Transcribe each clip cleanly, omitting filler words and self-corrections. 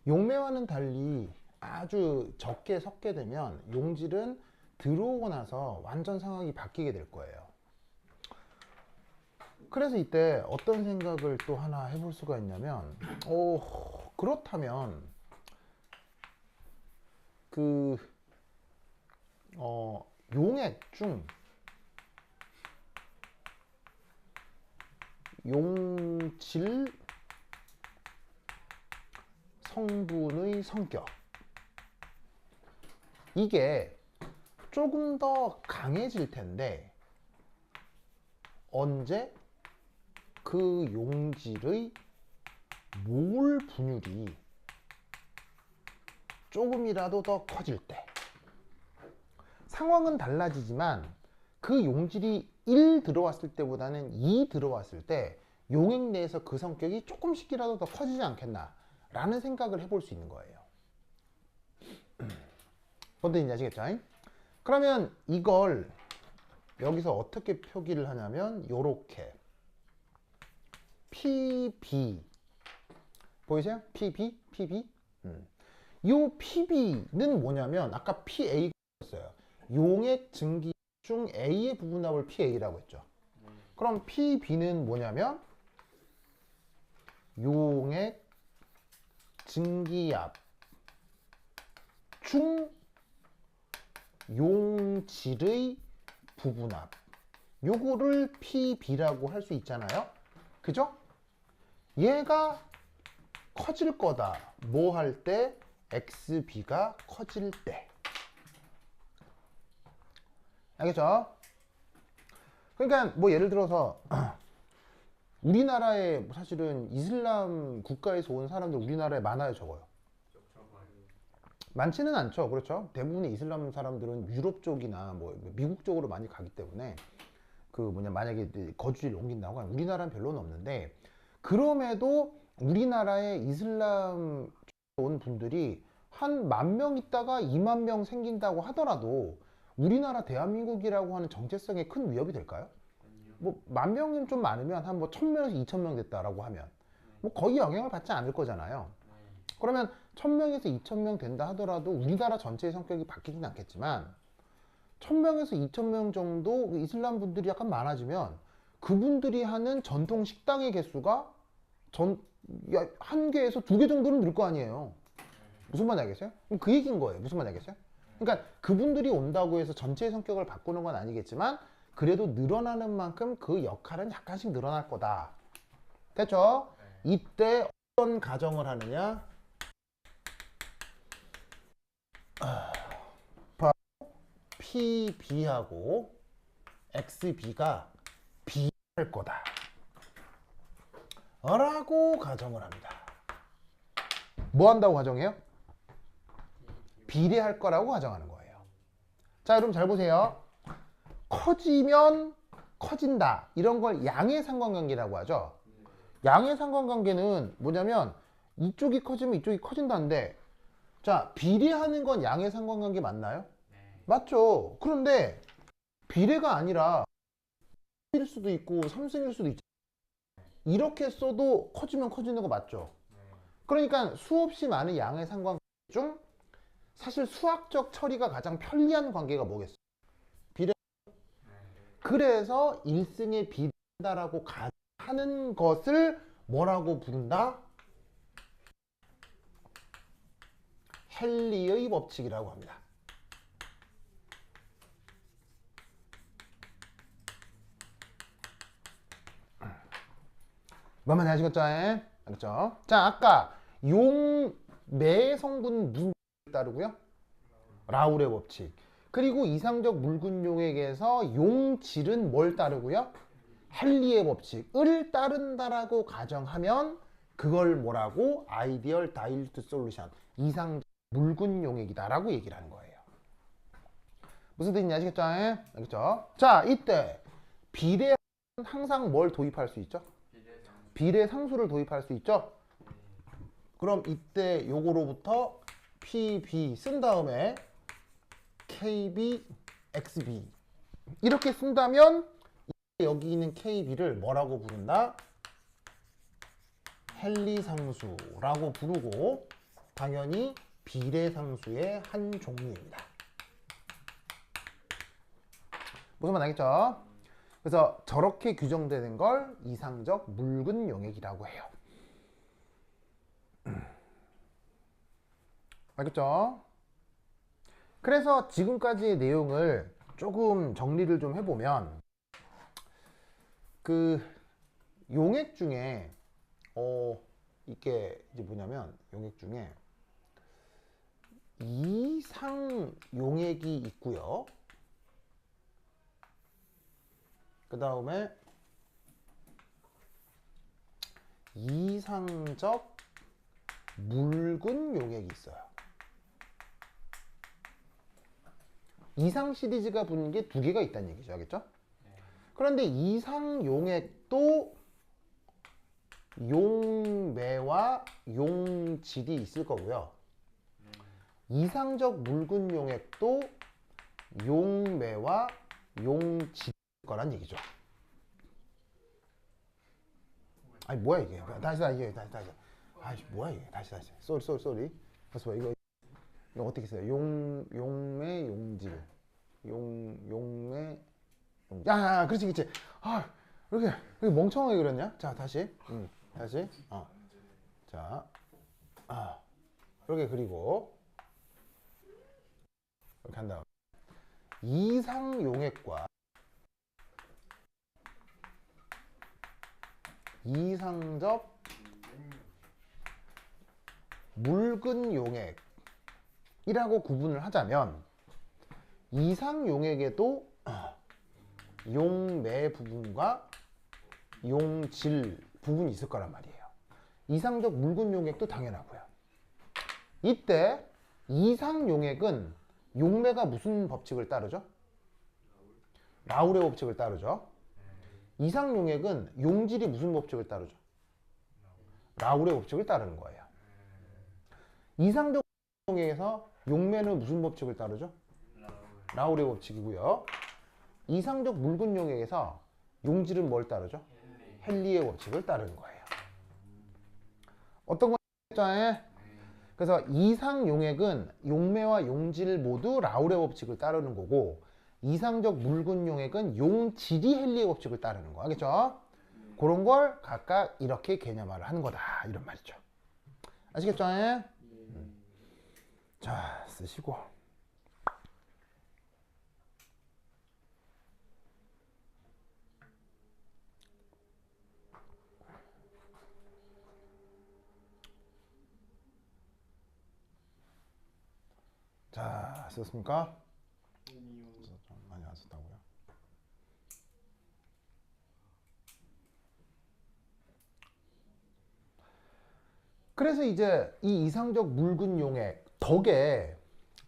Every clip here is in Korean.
용매와는 달리 아주 적게 섞게 되면 용질은 들어오고 나서 완전 상황이 바뀌게 될 거예요. 그래서 이때 어떤 생각을 또 하나 해볼 수가 있냐면, 그렇다면 그 용액 중 용질 성분의 성격, 이게 조금 더 강해질 텐데 언제? 그 용질의 몰 분율이 조금이라도 더 커질 때. 상황은 달라지지만 그 용질이 1 들어왔을 때보다는 2 들어왔을 때 용액 내에서 그 성격이 조금씩이라도 더 커지지 않겠나 라는 생각을 해볼 수 있는 거예요. 뭔 뜻인지 아시겠죠? 그러면 이걸 여기서 어떻게 표기를 하냐면 요렇게 PB 보이세요? PB? PB? 요 PB는 뭐냐면 아까 PA가 였어요. 용액 증기 중 A의 부분합을 PA라고 했죠. 그럼 PB는 뭐냐면 용액 증기압 중 용질의 부분합, 요거를 PB라고 할 수 있잖아요. 그죠? 얘가 커질 거다. 뭐 할 때? XB가 커질 때. 알겠죠? 그러니까 뭐 예를 들어서 우리나라에 사실은 이슬람 국가에서 온 사람들 우리나라에 많아요, 적어요? 많지는 않죠. 그렇죠? 대부분의 이슬람 사람들은 유럽 쪽이나 뭐 미국 쪽으로 많이 가기 때문에 만약에 거주지를 옮긴다고 하면 우리나라는 별로는 없는데, 그럼에도 우리나라에 이슬람 온 분들이 한 10,000명 있다가 20,000명 생긴다고 하더라도 우리나라 대한민국이라고 하는 정체성에 큰 위협이 될까요? 뭐 10,000명이면 좀 많으면 한 뭐 1,000명에서 2,000명 됐다라고 하면 뭐 거의 영향을 받지 않을 거잖아요. 그러면 1,000명에서 2,000명 된다 하더라도 우리나라 전체의 성격이 바뀌진 않겠지만 1,000명에서 2,000명 정도 이슬람 분들이 약간 많아지면 그분들이 하는 전통 식당의 개수가 한 개에서 2개 정도는 늘 거 아니에요. 무슨 말인지 알겠어요? 그 얘기인 거예요. 무슨 말인지 알겠어요? 그러니까 그분들이 온다고 해서 전체의 성격을 바꾸는 건 아니겠지만 그래도 늘어나는 만큼 그 역할은 약간씩 늘어날 거다. 됐죠? 이때 어떤 가정을 하느냐? PB하고 XB가 비할 거다 라고 가정을 합니다. 뭐 한다고 가정해요? 비례할 거라고 가정하는 거예요. 자, 여러분 잘 보세요. 커지면 커진다, 이런 걸 양의 상관관계라고 하죠. 양의 상관관계는 뭐냐면 이쪽이 커지면 이쪽이 커진다는데, 자, 비례하는 건 양의 상관관계 맞나요? 맞죠. 그런데 비례가 아니라 1일 수도 있고 3승일 수도 있죠. 이렇게 써도 커지면 커지는 거 맞죠. 그러니까 수없이 많은 양의 상관관계 중 사실 수학적 처리가 가장 편리한 관계가 뭐겠어요? 비례. 그래서 1승에 비례한다라고 하는 것을 뭐라고 부른다? 헨리의 법칙이라고 합니다. 뭐만 아시겠죠? 알겠죠? 자, 아까 용매 성분은 무슨 따르고요? 라울의 법칙. 그리고 이상적 묽은 용액에서 용질은 뭘 따르고요? 헨리의 법칙을 따른다라고 가정하면 그걸 뭐라고? 아이디얼 다일루트 솔루션, 이상적 묽은 용액이다 라고 얘기를 하는 거예요. 무슨 뜻인지 아시겠죠? 알겠죠? 자, 이때 비례 항상 뭘 도입할 수 있죠? 비례 상수를 도입할 수 있죠? 그럼 이때 요거로부터 PB 쓴 다음에 KB, XB 이렇게 쓴다면 여기 있는 KB를 뭐라고 부른다? 헨리 상수라고 부르고, 당연히 비례상수의 한 종류입니다. 무슨 말 알겠죠? 그래서 저렇게 규정되는 걸 이상적 묽은 용액이라고 해요. 알겠죠? 그래서 지금까지의 내용을 조금 정리를 좀 해보면 그 용액 중에 이게 이제 뭐냐면 용액 중에 이상 용액이 있고요. 그 다음에 이상적 묽은 용액이 있어요. 이상 시리즈가 붙는 게 두 개가 있다는 얘기죠. 알겠죠? 그런데 이상 용액도 용매와 용질이 있을 거고요. 이상적 묽은 용액도 용매와 용질일 거란 얘기죠. 아니 뭐야 이게? 다시. 아이 뭐야 이게? 다시. 쏘리. 그래서 이거 어떻게 써요? 용매 용질. 용매 용. 야, 그렇지. 아, 이렇게 멍청하게 그렸냐? 자, 다시. 다시. 자. 이렇게 그리고 이렇게 한 다음. 이상 용액과 이상적 묽은 용액이라고 구분을 하자면 이상 용액에도 용매 부분과 용질 부분이 있을 거란 말이에요. 이상적 묽은 용액도 당연하고요. 이때 이상 용액은 용매가 무슨 법칙을 따르죠? 라울의 법칙을 따르죠. 이상 용액은 용질이 무슨 법칙을 따르죠? 라울의 법칙을 따르는 거예요. 이상적 용액에서 용매는 무슨 법칙을 따르죠? 라울의 법칙이고요. 이상적 묽은 용액에서 용질은 뭘 따르죠? 헨리의 법칙을 따르는 거예요. 어떤 거죠? 그래서 이상 용액은 용매와 용질 모두 라울의 법칙을 따르는 거고, 이상적 묽은 용액은 용질이 헨리의 법칙을 따르는 거. 알겠죠? 그런 걸 각각 이렇게 개념화를 하는 거다, 이런 말이죠. 아시겠죠? 자, 쓰시고. 자, 쓰셨습니까? 좀 많이 안 썼다고요? 그래서 이제 이 이상적 묽은 용액 덕에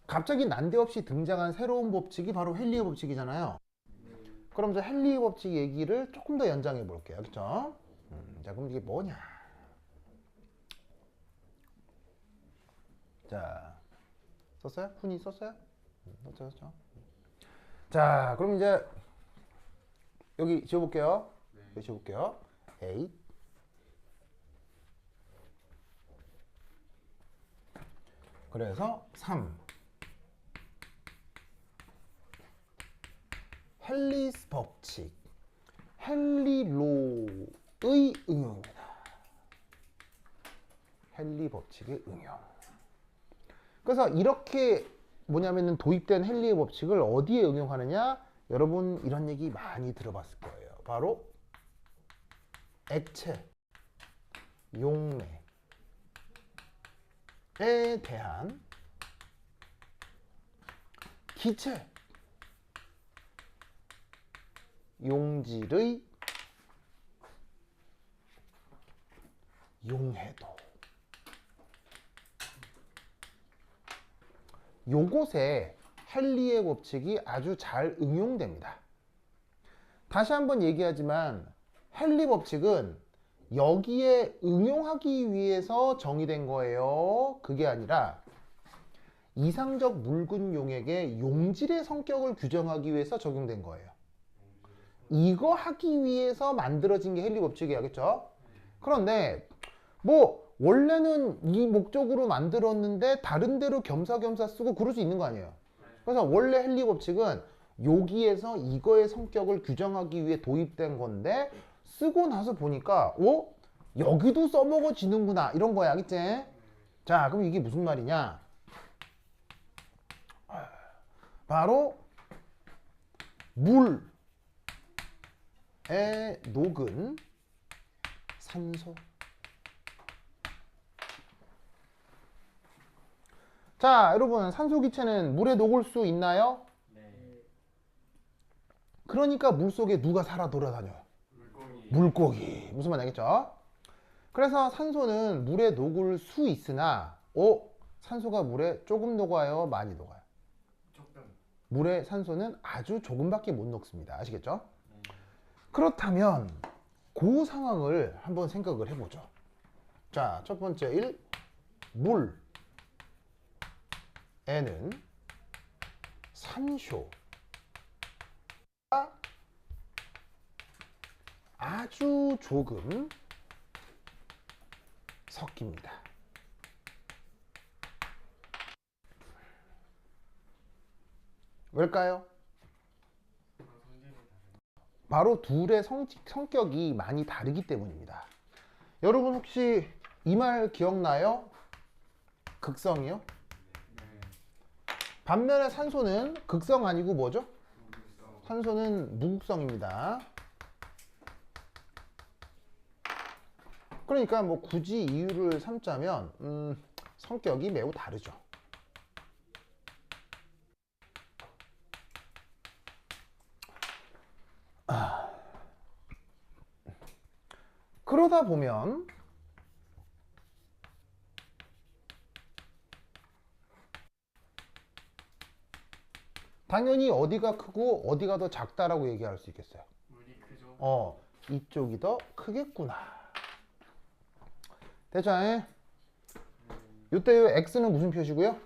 갑자기 난데없이 등장한 새로운 법칙이 바로 헨리의 법칙이잖아요. 그럼 저 헨리의 법칙 얘기를 조금 더 연장해 볼게요. 그렇죠? 자, 그럼 이게 뭐냐? 자, 썼어요? 훈이 썼어요? 썼죠? 자, 그럼 이제 여기 지워볼게요. 여기 지워볼게요. 8. 그래서 3. 헨리스 법칙. 헨리로의 응용입니다. 헨리 법칙의 응용. 그래서 이렇게 뭐냐면은 도입된 헨리의 법칙을 어디에 응용하느냐? 여러분 이런 얘기 많이 들어봤을 거예요. 바로 액체, 용매에 대한 기체, 용질의 용해도. 요곳에 헨리의 법칙이 아주 잘 응용됩니다. 다시 한번 얘기하지만 헨리 법칙은 여기에 응용하기 위해서 정의된 거예요. 그게 아니라 이상적 묽은 용액의 용질의 성격을 규정하기 위해서 적용된 거예요. 이거 하기 위해서 만들어진 게 헨리 법칙이야. 그렇죠? 그런데 뭐 원래는 이 목적으로 만들었는데 다른 데로 겸사겸사 쓰고 그럴 수 있는 거 아니에요. 그래서 원래 헨리 법칙은 여기에서 이거의 성격을 규정하기 위해 도입된 건데 쓰고 나서 보니까 여기도 써먹어지는구나 이런 거야. 알겠지? 자, 그럼 이게 무슨 말이냐? 바로 물에 녹은 산소. 자, 여러분, 산소 기체는 물에 녹을 수 있나요? 네. 그러니까 물속에 누가 살아 돌아다녀요? 물고기. 무슨 말 알겠죠? 그래서 산소는 물에 녹을 수 있으나 산소가 물에 조금 녹아요? 많이 녹아요? 조금. 물에 산소는 아주 조금밖에 못 녹습니다. 아시겠죠? 그렇다면 그 상황을 한번 생각을 해보죠. 자, 첫 번째 1. 물에는 산소가 아주 조금 섞입니다. 왜일까요? 바로 둘의 성격이 많이 다르기 때문입니다. 여러분 혹시 이 말 기억나요? 극성이요? 반면에 산소는 극성 아니고 뭐죠? 산소는 무극성입니다. 그러니까 뭐 굳이 이유를 삼자면 성격이 매우 다르죠. 그러다 보면 당연히 어디가 크고 어디가 더 작다라고 얘기할 수 있겠어요. 물이 크죠? 이쪽이 더 크겠구나. 됐죠? 이때 x는 무슨 표시고요?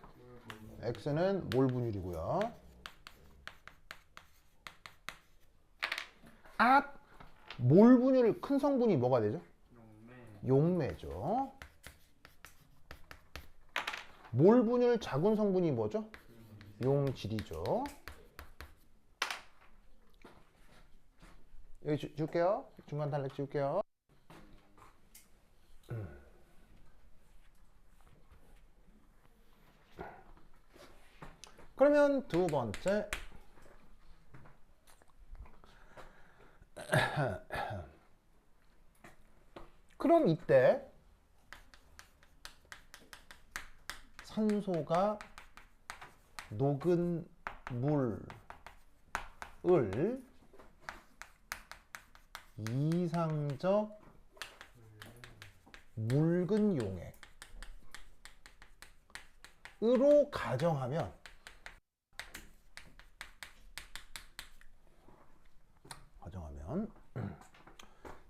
x는 몰 분율이고요. 몰 분율 큰 성분이 뭐가 되죠? 용매죠. 몰 분율 작은 성분이 뭐죠? 용질이죠. 여기 줄게요. 중간 단락 지울게요. 그러면 두 번째 그럼 이때 산소가 녹은 물을 이상적 묽은 용액으로 가정하면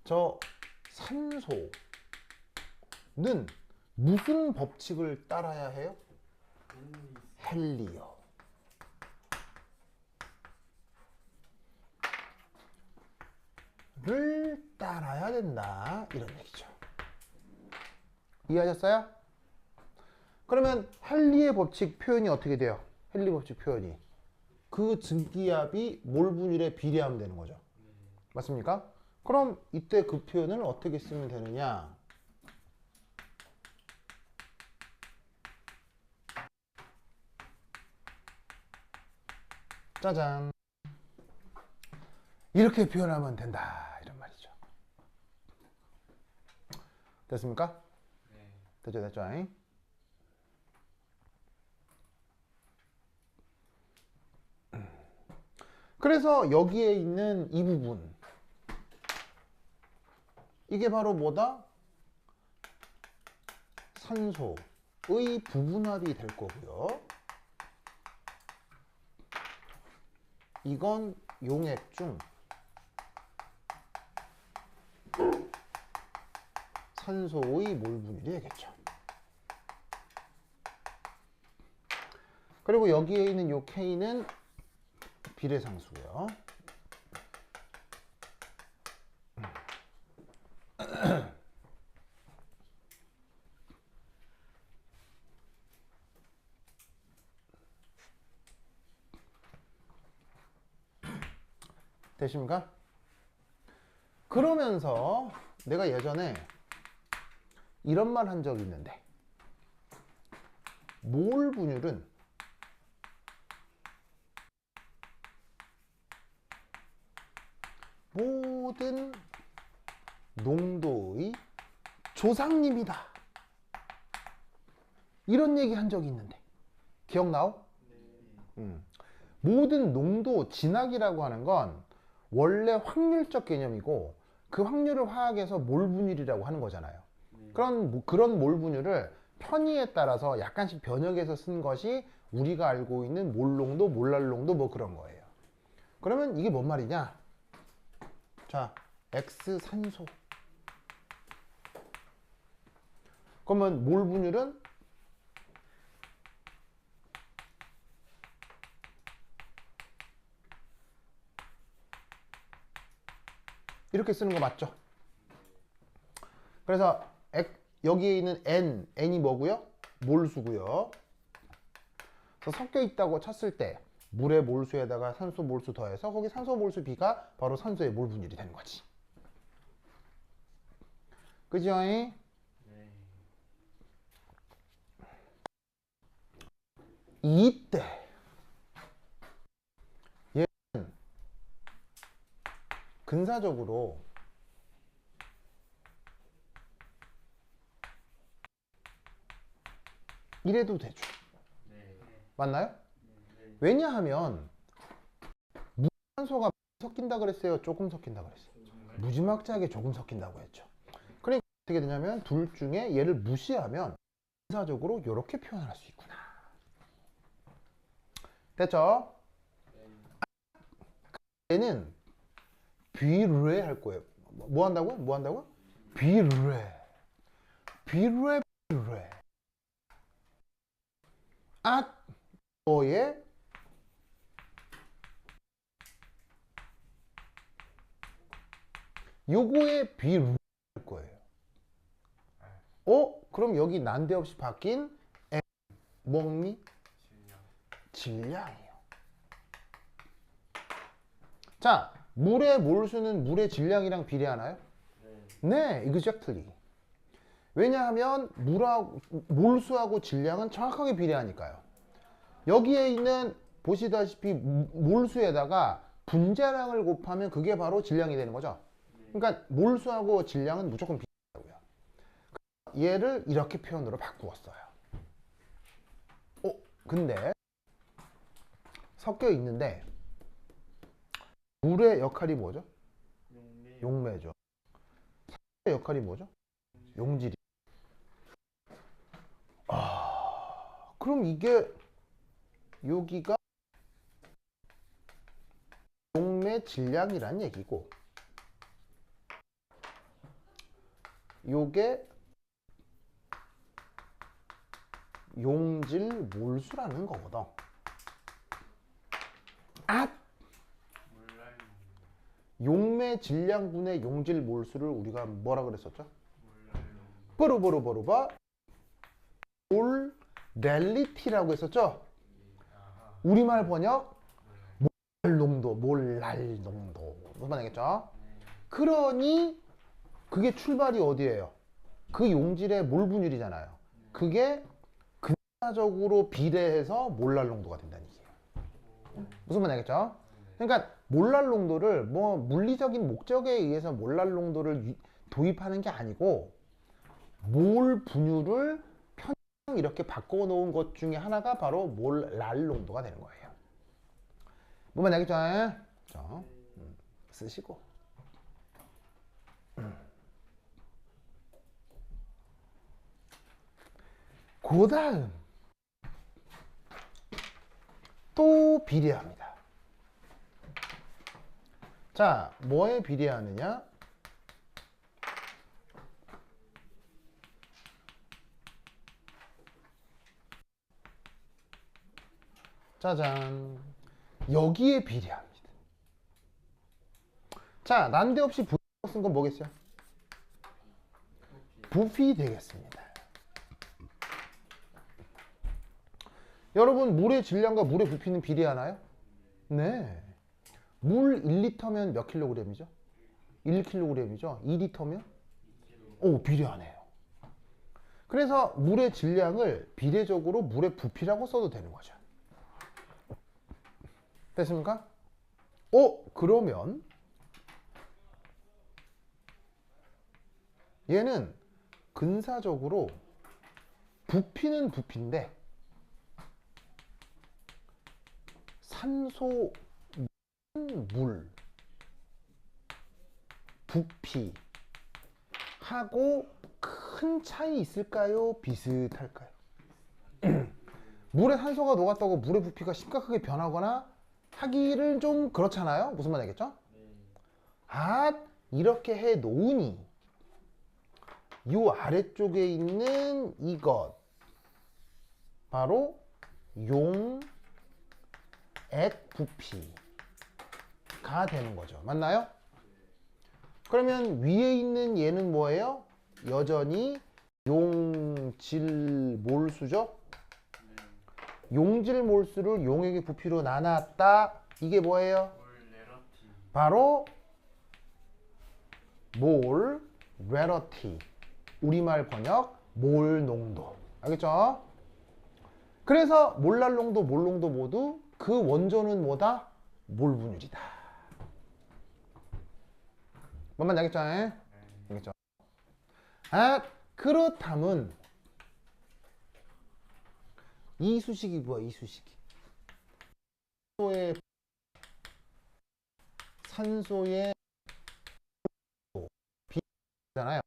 저 산소는 무슨 법칙을 따라야 해요? 헨리요. 를 따라야 된다 이런 얘기죠. 이해하셨어요? 그러면 헨리의 법칙 표현이 어떻게 돼요? 헨리 법칙 표현이 그 증기압이 몰 분율에 비례하면 되는 거죠. 맞습니까? 그럼 이때 그 표현을 어떻게 쓰면 되느냐? 짜잔. 이렇게 표현하면 된다 이런 말이죠. 됐습니까? 네. 됐죠? 그래서 여기에 있는 이 부분 이게 바로 뭐다? 산소의 부분합이 될 거고요. 이건 용액 중 산소의 몰 분율이 되겠죠. 그리고 여기에 있는 요 K는 비례상수고요. 되십니까? 그러면서 내가 예전에 이런 말 한 적이 있는데, 몰 분율은 모든 농도의 조상님이다. 이런 얘기 한 적이 있는데 기억나오? 모든 농도 진학이라고 하는 건 원래 확률적 개념이고, 그 확률을 화학에서 몰 분율이라고 하는 거잖아요. 그런 몰 분율을 편의에 따라서 약간씩 변형해서 쓴 것이 우리가 알고 있는 몰 농도, 몰랄 농도 뭐 그런 거예요. 그러면 이게 뭔 말이냐? 자, X 산소. 그러면 몰 분율은 이렇게 쓰는 거 맞죠? 그래서 여기에 있는 N이 뭐고요? 몰수고요. 그래서 섞여 있다고 쳤을 때 물의 몰수에다가 산소 몰수 더해서 거기 산소 몰수 B가 바로 산소의 몰 분율이 되는 거지. 그죠? 네. 이때 얘는 근사적으로 이래도 되죠. 네. 맞나요? 네. 왜냐하면 산소가 섞인다 그랬어요? 조금 섞인다 그랬어요? 정말. 무지막지하게 조금 섞인다고 했죠. 그러니까 어떻게 되냐면 둘 중에 얘를 무시하면 근사적으로 이렇게 표현할 수 있구나. 됐죠? 얘는 비례 할 거예요. 뭐 한다고? 뭐 한다고? 비례. 비례. 너의 요거에 비례 할 거예요. 그럼 여기 난데없이 바뀐 뭐니? 질량이에요. 자, 물의 몰수는 물의 질량이랑 비례하나요? 네, exactly. 왜냐하면 몰수하고 질량은 정확하게 비례하니까요. 여기에 있는 보시다시피 몰수에다가 분자량을 곱하면 그게 바로 질량이 되는 거죠. 그러니까 몰수하고 질량은 무조건 비례하고요. 얘를 이렇게 표현으로 바꾸었어요. 근데 섞여 있는데 물의 역할이 뭐죠? 용매죠. 산소의 역할이 뭐죠? 용질이. 그럼 이게 여기가 용매 질량이란 얘기고, 요게 용질 몰수라는 거거든. 용매 질량분의 용질 몰수를 우리가 뭐라 그랬었죠? 뽀로뽀로뽀로바 몰랄리티라고 했었죠? 우리말 번역 몰랄 농도. 무슨 말이겠죠? 그러니 그게 출발이 어디예요? 그 용질의 몰 분율이잖아요. 그게 근사적으로 비례해서 몰랄 농도가 된다는 얘기예요. 무슨 말이겠죠? 그러니까 몰랄 농도를 뭐 물리적인 목적에 의해서 몰랄 농도를 도입하는 게 아니고, 몰 분율을 편향 이렇게 바꿔 놓은 것 중에 하나가 바로 몰랄 농도가 되는 거예요. 뭐만 알겠죠? 자, 쓰시고. 그 다음 또 비례합니다. 자, 뭐에 비례하느냐? 짜잔, 여기에 비례합니다. 자, 난데없이 쓴 건 뭐겠어요? 부피 되겠습니다. 여러분, 물의 질량과 물의 부피는 비례하나요? 네. 물 1리터면 몇 킬로그램이죠? 1킬로그램이죠. 2리터면? 오, 비례하네요. 그래서 물의 질량을 비례적으로 물의 부피라고 써도 되는 거죠. 됐습니까? 그러면 얘는 근사적으로 부피는 부피인데 산소, 물, 부피하고 큰 차이 있을까요? 비슷할까요? 물에 산소가 녹았다고 물의 부피가 심각하게 변하거나 하기를 좀 그렇잖아요. 무슨 말 알겠죠? 이렇게 해 놓으니 요 아래쪽에 있는 이것 바로 용액 부피가 되는 거죠. 맞나요? 그러면 위에 있는 얘는 뭐예요? 여전히 용질 몰수죠? 용질 몰수를 용액의 부피로 나눴다. 이게 뭐예요? 바로 몰 레러티. 우리말 번역 몰 농도. 알겠죠? 그래서 몰랄 농도, 몰 농도 모두 그 원조는 뭐다? 몰 분율이다. 뭔 말인지 알겠죠? 알겠죠? 그렇다면 이 수식이 뭐야? 이 수식이 산소의 비잖아요.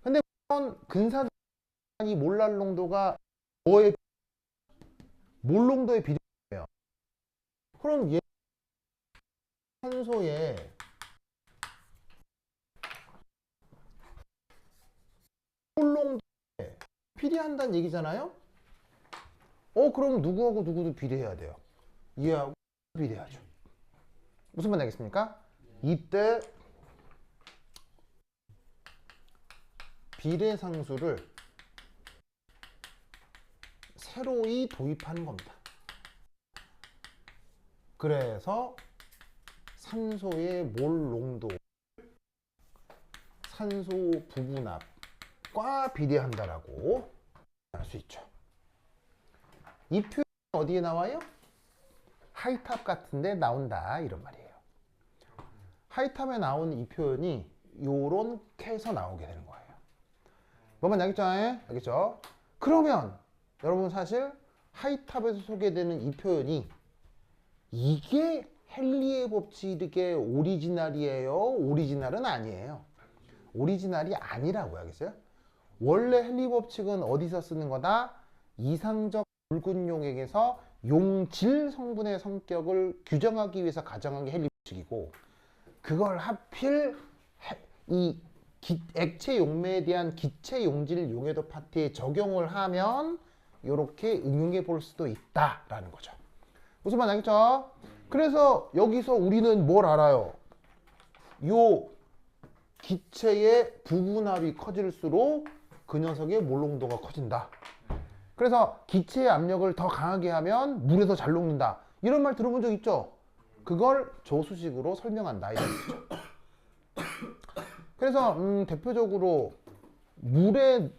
근데 근사이 몰랄 농도가 뭐의 몰 농도의 비례예요. 그럼 얘 산소의 몰 농도에 비례한다는 얘기잖아요. 그럼 누구하고 누구도 비례해야 돼요. 얘하고 비례하죠. 무슨 말 알겠습니까? 이때 비례상수를 새로이 도입하는 겁니다. 그래서 산소의 몰 농도, 산소 부분압과 비례한다라고 할 수 있죠. 이 표현 어디에 나와요? 하이탑 같은데 나온다 이런 말이에요. 하이탑에 나온 이 표현이 요렇게 해서 나오게 되는 거예요. 뭐만 알겠죠? 알겠죠? 그러면 여러분 사실 하이탑에서 소개되는 이 표현이 이게 헨리의 법칙의 오리지널이에요? 오리지널은 아니에요. 오리지널이 아니라고 알겠어요? 원래 헨리 법칙은 어디서 쓰는 거다? 이상적 붉은 용액에서 용질 성분의 성격을 규정하기 위해서 가정한 게 헨리 법칙이고, 그걸 하필 이 액체 용매에 대한 기체 용질 용해도 파트에 적용을 하면 이렇게 응용해 볼 수도 있다라는 거죠. 무슨 말 알겠죠? 그래서 여기서 우리는 뭘 알아요? 요 기체의 부분압이 커질수록 그 녀석의 몰 농도가 커진다. 그래서 기체의 압력을 더 강하게 하면 물에서 잘 녹는다. 이런 말 들어본 적 있죠? 그걸 조수식으로 설명한다. 이런 거죠. 그래서 대표적으로 물에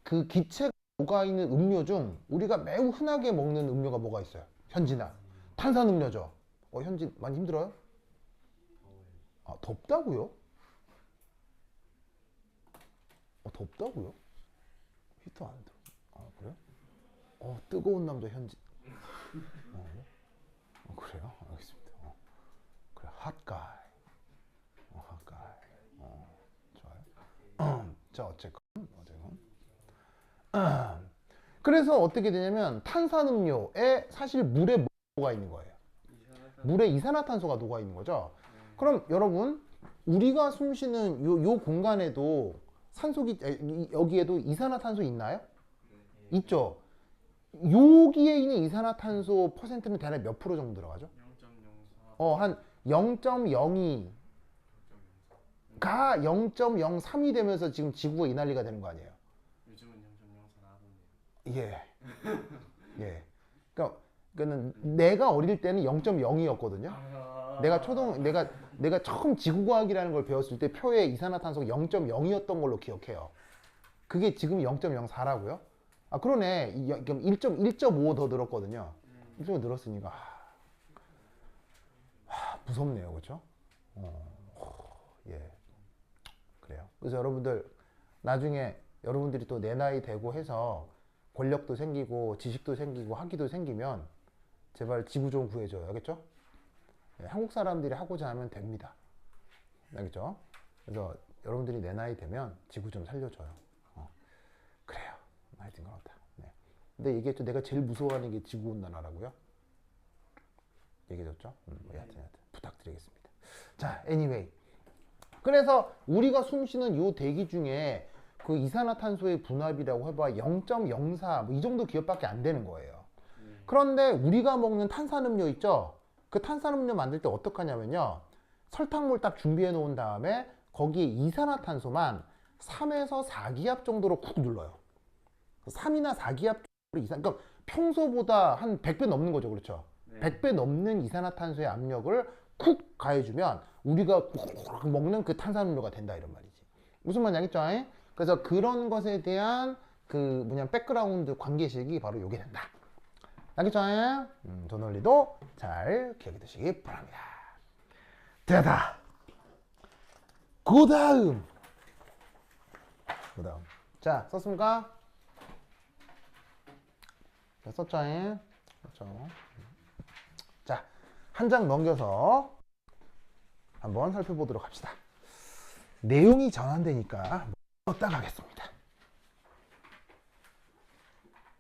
그 기체가 녹아있는 음료 중 우리가 매우 흔하게 먹는 음료가 뭐가 있어요? 현진아. 탄산음료죠. 현진 많이 힘들어요? 덥다고요? 덥다고요? 히터 안 들어. 그래요? 뜨거운 남자 현진. 그래요? 알겠습니다. 그래, 핫가이. 핫가이. 좋아요. 자, 어쨌건. 그래서 어떻게 되냐면 탄산음료에 사실 물에 뭐가 있는 거예요? 물에 이산화탄소가 녹아 있는 거죠. 그럼 여러분, 우리가 숨 쉬는 요 공간에도 여기에도 이산화탄소 있나요? 있죠. 여기에 있는 이산화탄소 퍼센트는 대략 몇 프로 정도 들어가죠? 0.04. 한 0.02가 0.03이 되면서 지금 지구가 이 난리가 되는 거 아니에요? 요즘은 0.04 나오네요. 예. 그러니까 그러니까는 내가 어릴 때는 0.0이었거든요. 내가 처음 지구과학이라는 걸 배웠을 때 표에 이산화탄소가 0.0이었던 걸로 기억해요. 그게 지금 0.04라고요? 아 그러네. 그럼 1.5 더 늘었거든요. 1.5 늘었으니까 무섭네요, 그렇죠? 예, 그래요. 그래서 여러분들 나중에 여러분들이 또 내 나이 되고 해서 권력도 생기고 지식도 생기고 학위도 생기면 제발 지구 좀 구해줘요, 알겠죠? 예, 한국 사람들이 하고자 하면 됩니다, 알겠죠? 그래서 여러분들이 내 나이 되면 지구 좀 살려줘요. 그래요. 하여튼 그렇다. 네. 근데 얘기했죠. 내가 제일 무서워하는 게 지구온난화라고요. 얘기해줬죠. 여하튼 부탁드리겠습니다. 자, anyway. 그래서 우리가 숨쉬는 요 대기 중에 그 이산화탄소의 분압이라고 해봐 0.04 뭐 이 정도 기업밖에 안 되는 거예요. 그런데 우리가 먹는 탄산음료 있죠. 그 탄산음료 만들 때 어떡하냐면요. 설탕물 딱 준비해 놓은 다음에 거기에 이산화탄소만 3에서 4기압 정도로 쿡 눌러요. 3이나 4기압 이상, 그러니까 평소보다 한 100배 넘는 거죠, 그렇죠? 네. 100배 넘는 이산화탄소의 압력을 쿡 가해주면 우리가 먹는 그 탄산음료가 된다 이런 말이지. 무슨 말인지 알겠죠? 그래서 그런 것에 대한 그 백그라운드 관계식이 바로 요게 된다. 알겠죠? 저 논리도 잘 기억해 두시기 바랍니다. 됐다. 그 다음. 자, 썼습니까? 자, 썼죠? 그렇죠. 자, 한 장 넘겨서 한번 살펴보도록 합시다. 내용이 전환되니까 넣었다 가겠습니다.